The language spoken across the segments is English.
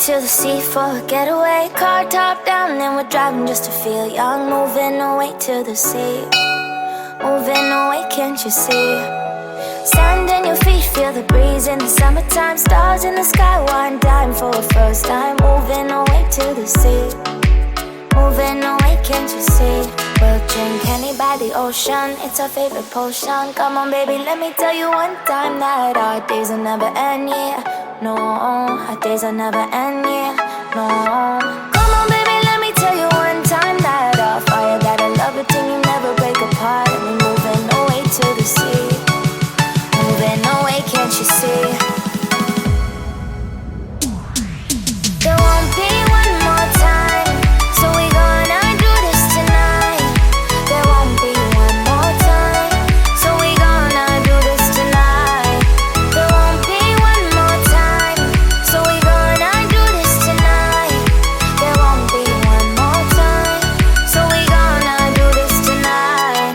To the sea for a getaway, car top down and we're driving just to feel young. Moving away to the sea, moving away, can't you see? Sand in your feet, feel the breeze in the summertime. Stars in the sky, one dime for a first time. Moving away to the sea, moving away, can't you see? We'll drink honey by the ocean, it's our favorite potion. Come on baby, let me tell you one time that our days will never end, yeah. No, our days will never end, yeah. No. Come on baby, let me tell you one time that our fire got a love routine, you never break apart. And we're moving away to the sea, moving away, can't you see? There won't be one more time, so we gonna do this tonight. There won't be one more time, so we gonna do this tonight. There won't be one more time, so we gonna do this tonight. There won't be one more time, so we gonna do this tonight.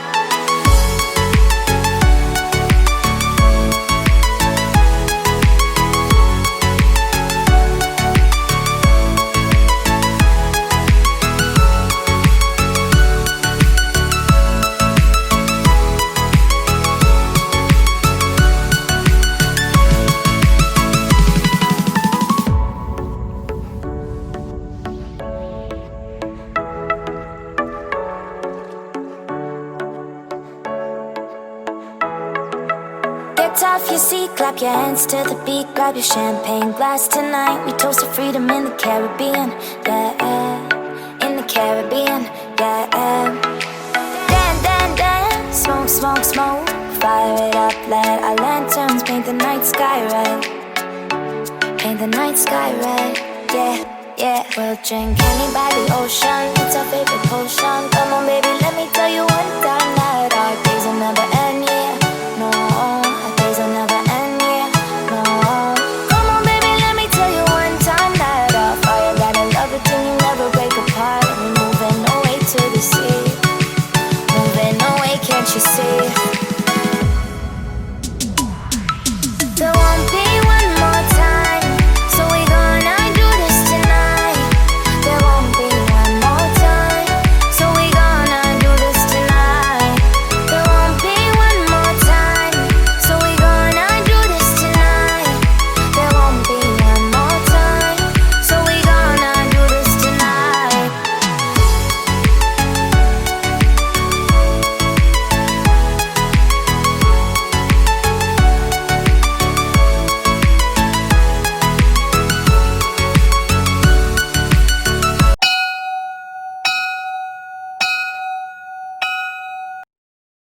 Get off your seat, clap your hands to the beat. Grab your champagne glass tonight. We toast to freedom in the Caribbean, yeah. In the Caribbean, yeah. Dan, dan, dan, smoke, smoke, smoke. Fire it up, let our lanterns paint the night sky red. Paint the night sky red, yeah, yeah. We'll drink honey by the ocean, it's our favorite potion. Come on baby, let me tell you one